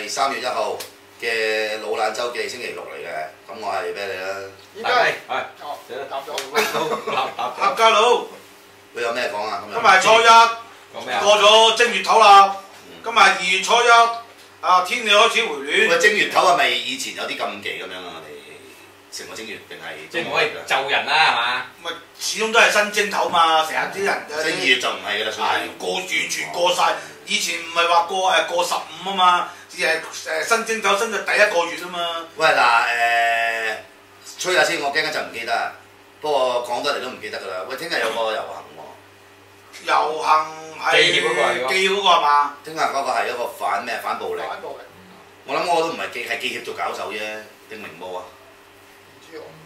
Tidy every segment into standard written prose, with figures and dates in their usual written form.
係3月1號嘅老懶週記，星期六嚟嘅。咁我係咩嚟啦？依家客家佬，佢有咩講啊？今日係初一，講咩啊？過咗正月頭啦。今日係2月初1，天氣開始回暖。喂，正月頭係咪以前有啲禁忌咁樣啊？我哋成個正月定係即係唔可以咒人啦，係嘛？咪始終都係新正頭嘛，成日啲人正月就唔係㗎啦，算係完全過晒。以前唔係話過15啊嘛，只係新正頭新嘅第一個月啊嘛。喂嗱吹下先，我驚一陣唔記得啊。不過講得嚟都唔記得㗎啦。喂，聽日有個遊行喎。遊行係記協嗰個係記協嗰個係嘛？聽日嗰個係一個反暴力。我諗我都唔係係記協做搞手啫，定明報啊？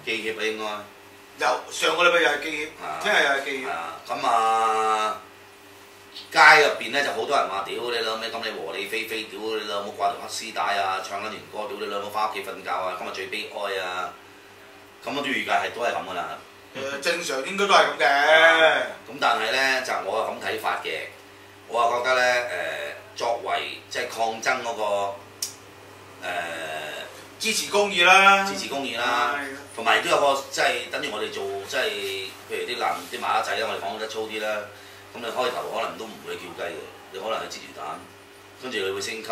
記協啊應該。上個禮拜又係記協，聽日又係記協。咁街入邊咧就好多人話：屌你老味，咁你和理非非，屌你老母掛條黑絲帶啊，唱緊年歌，屌你老母翻屋企瞓覺啊，今日最悲哀啊！咁我都預計係都係咁噶啦。正常應該都係咁嘅。咁但係咧就我係咁睇法嘅，我係覺得咧作為即係抗爭嗰個支持公義啦，支持公義啦，同埋都有個即係等於我哋做即係譬如啲馬仔啦，我哋講得粗啲啦。咁你開頭可能都唔會叫雞嘅，你可能係煎魚蛋，跟住佢會升級，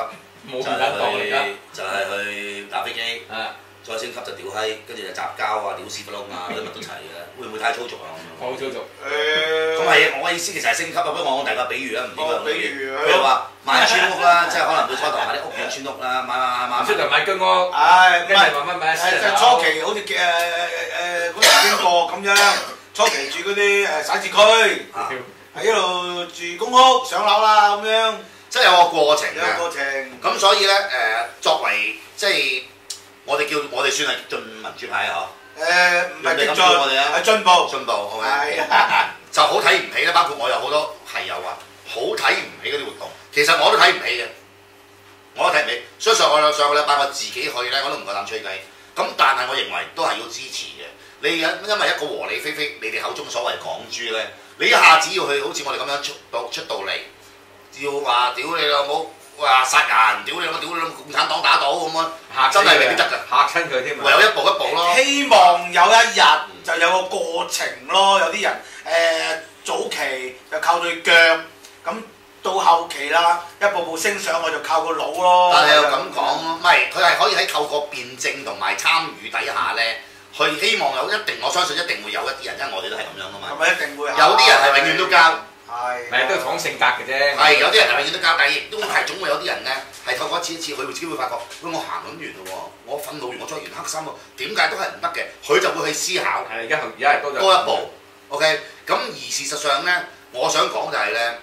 就係去打飛機，再升級就屌閪，跟住就雜交啊、屌屎忽窿啊，啲乜都齊嘅，會唔會太粗俗啊？好粗俗。咁係我嘅意思其實係升級啊，不過我大家比喻啦，唔知佢比喻譬如話買村屋啦，即係可能佢初頭買啲屋苑村屋啦，買出頭買居屋，跟住慢慢買私人樓。初期好似嗰時經過咁樣，初期住嗰啲徙置區。係一路住公屋上樓啦咁樣，即係有個過程有個過程。咁所以咧作為即係我哋算係激進民主派啊嗬。唔係激進，係進步。進步係咪？就好睇唔起啦，包括我有好多係友啊，好睇唔起嗰啲活動。其實我都睇唔起嘅，我都睇唔起。所以上個禮拜我自己去咧，我都唔夠膽吹雞。咁但係我認為都係要支持嘅。你因為一個和理非非，你哋口中所謂港豬咧。你一下子要去好似我哋咁樣出到嚟，要話屌你老母，話殺人，屌你老母，共產黨打倒咁樣，真係未必得㗎，嚇親佢添。唯有一步一步咯。希望有一日就有個過程咯，有啲人早期就靠對腳，咁到後期啦，一步步升上去就靠個腦咯。但係又咁講，唔係佢係可以喺透過辯證同埋參與底下咧。佢希望我相信一定會有一啲人，因為我哋都係咁樣噶嘛。係咪一定會有啲人係永遠都交，係都係講性格嘅啫。係有啲人係永遠都交，但係亦都係總會有啲人咧係透過一次，佢自己會發覺，喂我行緊完嘞喎，我憤怒完，我着完黑衫喎，點解都係唔得嘅？佢就會去思考。係而家係多一步。OK， 咁而事實上咧，我想講就係咧。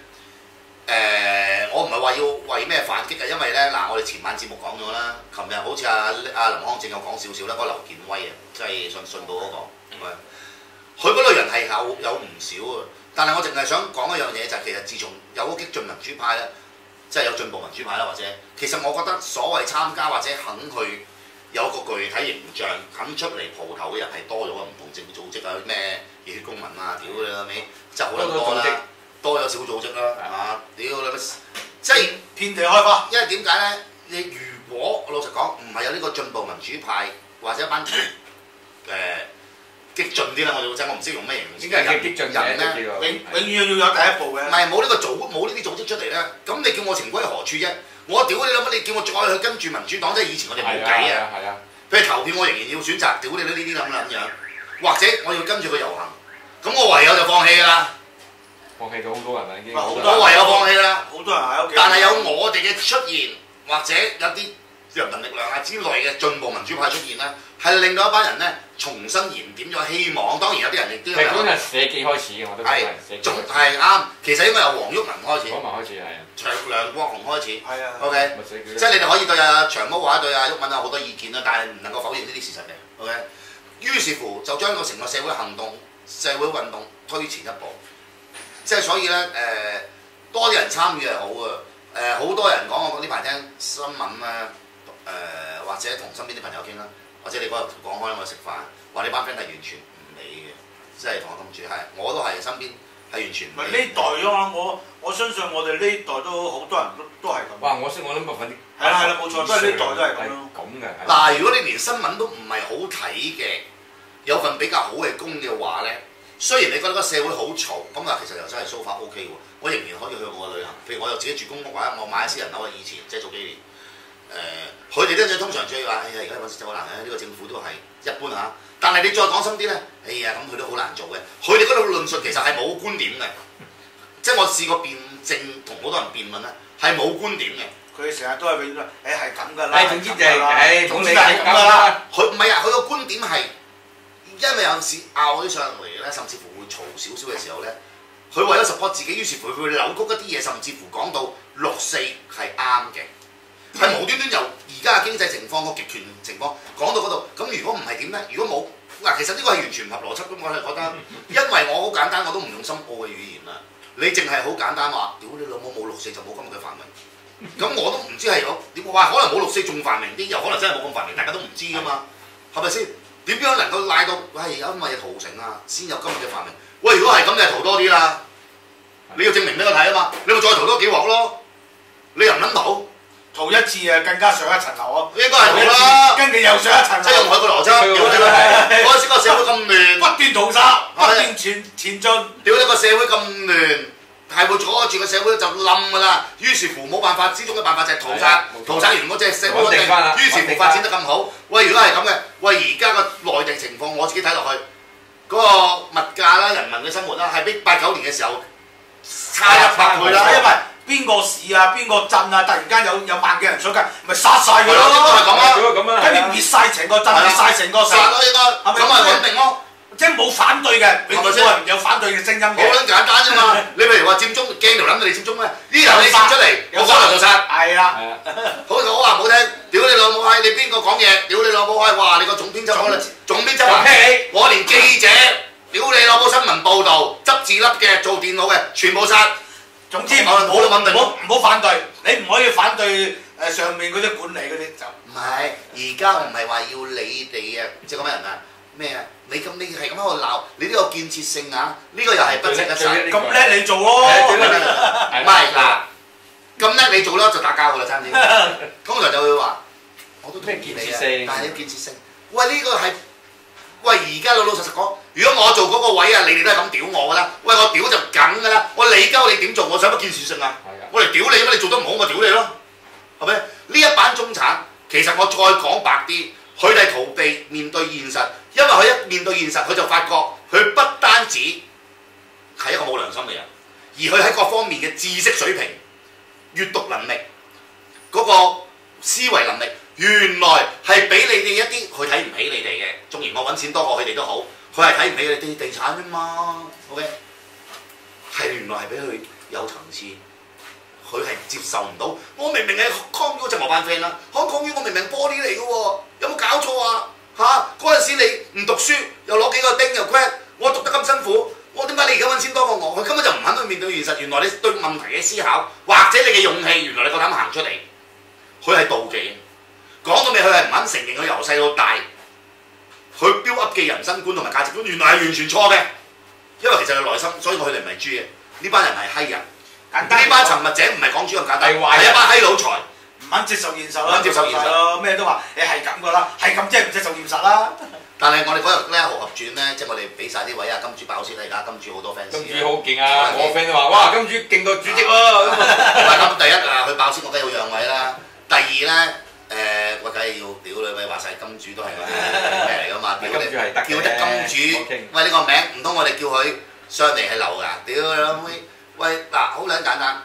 我唔係話要為咩反擊嘅，因為咧嗱，我哋前晚節目講咗啦，琴日好似阿林康正有講少少啦，嗰個劉建威啊，即係信報嗰個，佢嗰類人係有唔少啊，但係我淨係想講一樣嘢就係其實自從有咗激進民主派咧，即係有進步民主派啦，或者其實我覺得所謂參加或者肯去有個具體形象肯出嚟蒲頭嘅人係多咗啊，唔同政組織啊，咩熱血公民啊，屌你老味，真係好多啦。多有小組織啦，係嘛？屌你即係遍地開花。因為點解咧？你如果老實講，唔係有呢個進步民主派或者一班激進啲啦，我唔識用咩形容。點解係激進人咧？永遠要有第一步嘅。唔係冇呢啲組織出嚟咧，咁你叫我情歸何處啫？我屌你老母！你叫我再去跟住民主黨，即係以前我哋冇計啊。係啊。譬如投票，我仍然要選擇屌你呢啲咁樣，或者我要跟住佢遊行，咁我唯有就放棄㗎啦。放棄咗好多人啦，已經。我唯有放棄啦。好多人喺屋企。但係有我哋嘅出現，或者有啲人民力量啊之類嘅進步民主派出現咧，係令到一班人咧重新燃點咗希望。當然有啲人亦都有。其實嗰陣社記開始嘅，我都覺得係啱。其實應該由黃毓民開始。黃毓民開始係。梁國雄開始。係啊。OK。即係你哋可以對阿長毛或者對阿毓民有好多意見啦，但係唔能夠否認呢啲事實嘅。OK。於是乎就將個成個社會行動、社會運動推前一步。即係所以咧多啲人參與係好嘅。好多人講我呢排聽新聞啦，或者同身邊啲朋友傾啦，或者你嗰日講開我食飯，話你班 friend 係完全唔理嘅，即係同我咁住係，我都係身邊係完全唔呢代啊嘛，我相信我哋呢代都好多人都係咁。哇！我諗百分之係啦冇錯，都係呢代都係咁咯。咁嘅。嗱，如果你連新聞都唔係好睇嘅，有份比較好嘅工嘅話咧，雖然你覺得個社會好嘈，咁啊其實又真係 so far OK 喎，我仍然可以去我嘅旅行。譬如我又自己住公屋或者我買私人樓啊，以前即係早幾年，佢哋咧通常最話，哎呀而家揾食好難嘅，呢個政府都係一般嚇。但係你再講深啲咧，哎呀咁佢都好難做嘅。佢哋嗰度論述其實係冇觀點嘅，即係我試過辯證同好多人辯論咧，係冇觀點嘅。佢成日都係永遠都係咁㗎啦。總之就係總之係咁㗎啦。佢唔係啊，佢個觀點係因為有陣時拗起上嚟咧，甚至乎會嘈少少嘅時候咧，佢為咗 support 自己，於是乎佢會扭曲一啲嘢，甚至乎講到6·4係啱嘅。係無端端由而家嘅經濟情況個極權情況講到嗰度，咁如果唔係點咧？如果冇嗱，其實呢個係完全唔合邏輯咁，我係覺得，因為我好簡單，我都唔用深奧嘅語言啦。你淨係好簡單話，屌你老母冇6·4就冇今日嘅繁榮。咁我都唔知係有點話，可能冇6·4仲繁榮啲，又可能真係冇咁繁榮，大家都唔知噶嘛，係咪先？點樣能夠賴到係因為屠城啊，先有今日嘅繁榮？喂，如果係咁，你係屠多啲啦，你要證明俾我睇啊嘛，你咪再屠多幾鑊咯，你又唔撚屠？逃一次啊，更加上一層樓啊！應該係逃啦，跟住又上一層樓。即係用佢個邏輯，嗰陣時個社會咁亂，不斷屠殺，不斷前進。屌你個社會咁亂，係會阻住個社會就冧㗎啦。於是乎冇辦法之中嘅辦法就係屠殺，屠殺完嗰隻社會穩定，於是乎發展得咁好。喂，如果係咁嘅，喂而家個內地情況我自己睇落去，嗰個物價啦、人民嘅生活啦，係比89年嘅時候差100倍啦，因為。邊個市啊，邊個鎮啊，突然間有萬幾人上街，咪殺晒佢咯，應該係咁啊，跟住滅晒成個鎮，滅晒成個市，殺咯應該，咁咪穩定咯，即係冇反對嘅，你冇人有反對嘅聲音嘅，好撚簡單啫嘛。你譬如話佔中驚條撚你佔中咩？呢頭你殺出嚟，我可能就殺，係啦，好話唔好聽，屌你老母閪，你邊個講嘢？屌你老母閪，哇！你個總編輯可能總編輯話，我連記者，屌你老母新聞報導執字粒嘅做電腦嘅全部殺。總之唔好反對，你唔可以反對上面嗰啲管理嗰啲就唔係。而家唔係話要你哋啊，即係講咩人啊？咩啊？你係咁喺度鬧，你都有建設性啊！呢個又係不值一哂。咁叻你做咯，唔係嗱，咁叻你做咯就打交㗎啦，差啲。通常就會話，我都同意你啊，但係你建設性，喂呢個係。喂，而家老實講，如果我做嗰個位啊，你哋都係咁屌我㗎啦。喂，我屌就梗㗎啦，我理鳩你點做，我使乜建設性啊？我嚟屌你，乜你做得唔好，我屌你咯，係咪？呢一班中產，其實我再講白啲，佢哋逃避面對現實，因為佢一面對現實，佢就發覺佢不單止係一個冇良心嘅人，而佢喺各方面嘅知識水平、閱讀能力、嗰個思維能力。原來係俾你哋一啲，佢睇唔起你哋嘅。縱然我揾錢多過佢哋都好，佢係睇唔起你哋地產啫嘛。OK， 係原來係俾佢有層次，佢係接受唔到。我明明係康於嗰隻模範 friend 啦，康於我明明玻璃嚟嘅喎，有冇搞錯啊？嗰陣時你唔讀書，又攞幾個丁又 grad， 我讀得咁辛苦，我點解你而家揾錢多過我？佢根本就唔肯去面對現實。原來你對問題嘅思考，或者你嘅勇氣，原來你夠膽行出嚟，佢係妒忌。講到尾，佢係唔肯承認佢由細到大，佢 build up 嘅人生觀同埋價值觀，原來係完全錯嘅。因為其實佢內心，所以佢哋唔係豬嘅，呢班人係閪人。呢班沉默者唔係講豬咁簡單，係一班閪佬才，唔肯接受現實啦，唔肯接受現實咯，咩都話你係咁噶啦，係咁即係唔接受現實啦。但係我哋嗰日咧《豪俠傳》咧，即係我哋俾晒啲位啊，金主爆先啦，而家金主好多 fans。金主好勁啊！我 friend 都話：哇，金主勁過主席喎！咁第一啊，佢爆先，我梗係要讓位啦。第二咧。我梗係要屌你喂，話晒金主都係嗰啲咩嚟㗎嘛？叫得金主，喂呢個名唔通我哋叫佢上嚟係流㗎？屌你老妹！喂嗱，好撚簡單，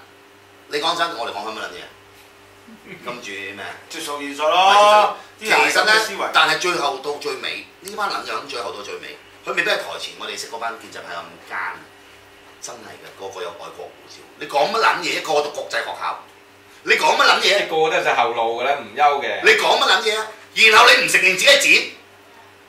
你講真，我哋講緊乜撚嘢？金主咩？接受現實咯。其實咧，但係最後到最尾，呢班撚樣最後到最尾，佢未必係台前我哋識嗰班建制派咁奸，真係嘅，個個有外國護照。你講乜撚嘢？個個讀國際學校。你講乜撚嘢？個個都係隻後路㗎啦，唔憂嘅。你講乜撚嘢啊？然後你唔承認自己賤，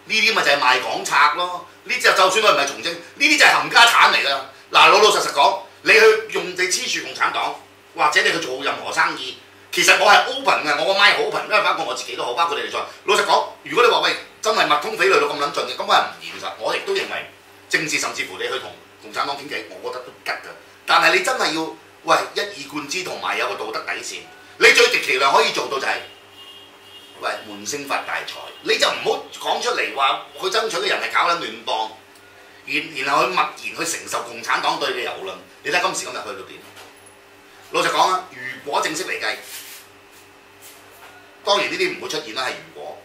呢啲咪就係賣港賊咯。呢啲就算佢唔係從政，呢啲就係冚家產嚟㗎。嗱，老實講，你去用你黐住共產黨，或者你去做任何生意，其實我係 open 嘅，我個 mind 好 open，因為包括我自己都好，包括你哋在。老實講，如果你話喂真係密通匪類到咁撚盡嘅，咁我係唔現實。我亦都認為政治甚至乎你去同共產黨傾偈，我覺得都吉㗎。但係你真係要喂一以貫之，同埋有個道德底線。你最極其量可以做到就係、喂悶聲發大財，你就唔好講出嚟話去爭取嘅人係搞緊亂黨，然後去默然去承受共產黨對你嘅蹂躪。你睇今時今日去到點？老實講啊，如果正式嚟計，當然呢啲唔會出現啦。係如果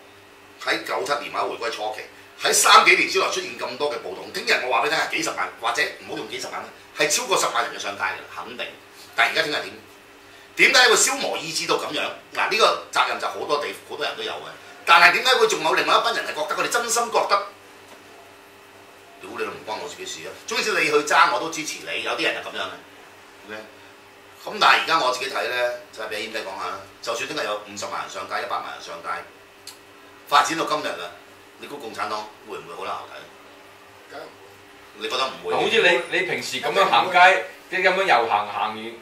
喺97年或者回歸初期，喺3幾年之內出現咁多嘅暴動，聽日我話俾你聽係幾十萬，或者唔好用幾十萬啦，係超過10萬人嘅上街嘅，肯定。但係而家聽日點？點解會消磨意志到咁樣？嗱，呢個責任就好多人都有嘅。但係點解會仲有另外一班人係覺得佢哋真心覺得，屌你都唔關我自己事啊！總之你去爭我都支持你，有啲人係咁樣嘅。咁但係而家我自己睇咧，就係俾謙仔講下啦。就算聽日有50萬人上街、100萬人上街，發展到今日啦，你估共產黨會唔會好難睇？你覺得唔會？好似你平時咁樣行街，即係咁樣遊行完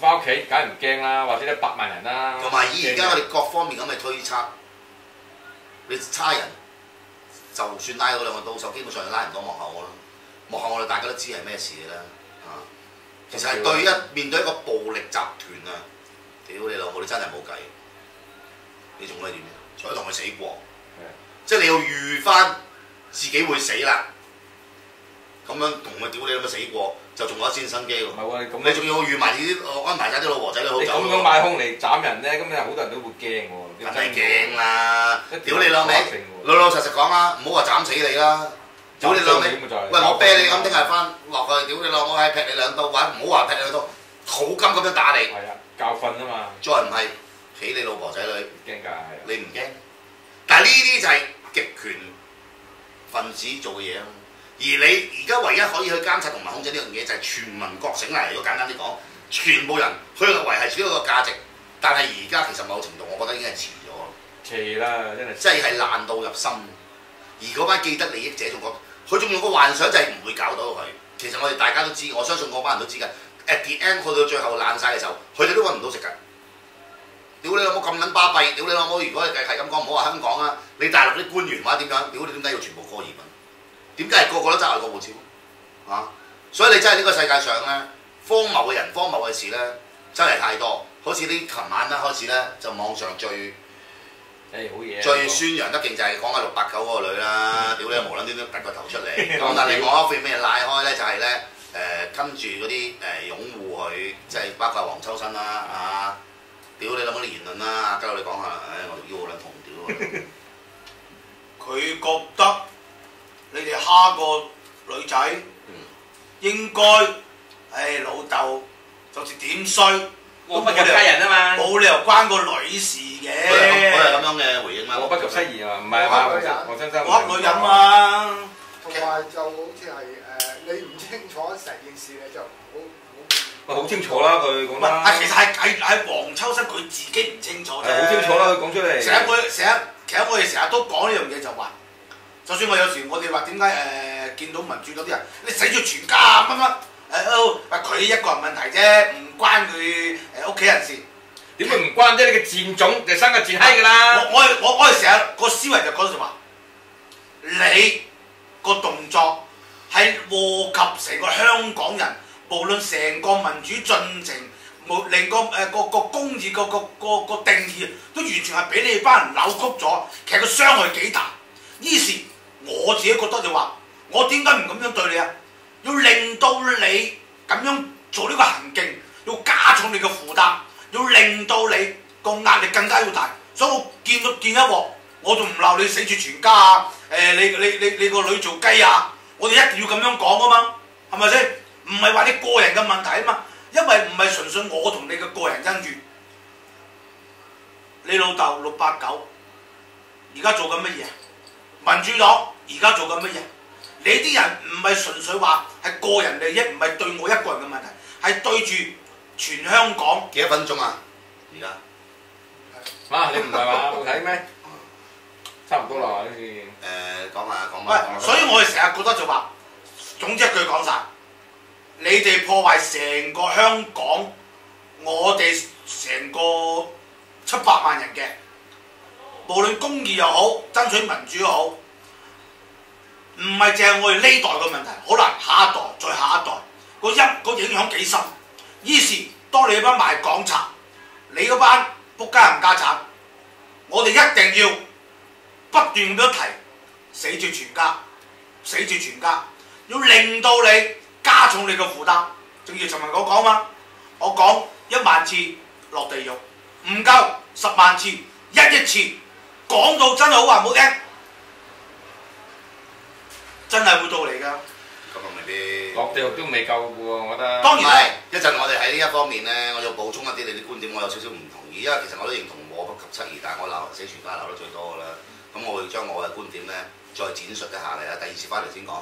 翻屋企，梗係唔驚啦，或者100萬人啦。同埋以而家我哋各方面咁嘅推測，你差人就算拉到兩個刀手，基本上拉唔到幕後啦。幕後我哋大家都知係咩事嘅啦。其實係面對一個暴力集團啊！屌你老母，你真係冇計，你仲可以點？除咗同佢死過，即係你要預翻自己會死啦。咁樣同佢屌你咁樣死過，就仲有一線生機喎。唔係喎，咁你仲要預埋啲安排晒啲老婆仔女好走。你咁樣買兇嚟斬人咧，咁有好多人都會驚喎。梗係驚啦！屌你老味，老老實實講啦，唔好話斬死你啦。屌你老味，喂我啤你咁，聽日翻落去，屌你老母閪劈你兩刀，或者唔好話劈你兩刀，好金咁樣打你。係啊，教訓啊嘛。再唔係起你老婆仔女，驚㗎係。你唔驚？但係呢啲就係極權分子做嘅嘢啊！而你而家唯一可以去監察同埋控制呢樣嘢，就係全民覺醒啦。如果簡單啲講，全部人去維係住呢個價值，但係而家其實某程度，我覺得已經係遲咗。遲啦，真係。即係爛到入心。而嗰班既得利益者仲覺得，佢仲有個幻想就係唔會搞到佢。其實我哋大家都知，我相信嗰班人都知㗎。At the end 去到最後爛晒嘅時候，佢哋都揾唔到食㗎。屌你老母咁撚巴閉！屌你老母！如果係咁講，唔好話香港啊，你大陸啲官員或者點樣？屌你點解要全部過移民？點解係個個都揸外國護照？所以你真係呢個世界上咧，荒謬嘅人、荒謬嘅事咧，真係太多。好似呢琴晚咧開始咧，就網上最宣揚得勁就係講下689嗰個女啦。屌你無撚端端突個頭出嚟。咁但係另外一邊咩拉開咧，就係咧跟住嗰啲擁護佢，即係包括黃秋生啦屌你諗嗰啲言論啦，交你講下。我條腰好撚痛，屌！佢覺得你哋蝦個女仔，應該，老豆就算點衰，我不及西人啊嘛，冇理由關個女事嘅。佢係咁樣嘅回應嘛。我不及西兒啊，唔係嘛，黃先生。我黑女人嘛。同埋就好似係你唔清楚成件事你就好清楚啦，佢講啦。其實係黃秋生佢自己唔清楚啫。好清楚啦，佢講出嚟。其實我哋成日都講呢樣嘢就話，就算我有時我哋話點解見到民主嗰啲人，你死咗全家乜乜佢一個人問題啫，唔關佢屋企人事。點會唔關啫？你嘅賤種就生個賤閪㗎啦！我哋成日個思維就講就話，你個動作係禍及成個香港人。無論成個民主進程，令個公義個定義都完全係俾你哋班人扭曲咗，其實個傷害幾大。於是我自己覺得就話，我點解唔咁樣對你啊？要令到你咁樣做呢個行徑，要加重你嘅負擔，要令到你個壓力更加要大。所以我見一鑊，我仲唔鬧你死住全家啊！你個女做雞啊！我哋一定要咁樣講啊嘛，係咪先？唔係話你個人嘅問題啊嘛，因為唔係純粹我同你嘅個人恩怨。你老豆689，而家做緊乜嘢？民主黨而家做緊乜嘢？你啲人唔係純粹話係個人利益，唔係對我一個人嘅問題，係對住全香港。幾多分鐘啊？而家你唔係話冇睇咩？差唔多啦，好似講下。所以我哋成日覺得就話，總之一句講晒。你哋破壞成個香港，我哋成個700萬人嘅，無論公義又好，爭取民主又好，唔係淨係我哋呢代嘅問題，可能下一代再下一代個影響幾深。於是當你班賣港賊，你嗰班仆街冚家產，我哋一定要不斷咁樣提，死住全家，死住全家，要令到你加重你嘅負擔。正如尋日我講嘛，我講1萬次落地獄，唔夠10萬次、1億次，講到真係好話唔好聽，真係會到嚟㗎。咁啊未必落地獄都未夠嘅喎，我覺得。當然啦，一陣我哋喺呢一方面咧，我要補充一啲你啲觀點，我有少少唔同意，因為其實我都認同禍不及妻兒，但係我鬧死全家鬧得最多㗎啦。咁我會將我嘅觀點咧再展述一下嚟啦，第二次翻嚟先講。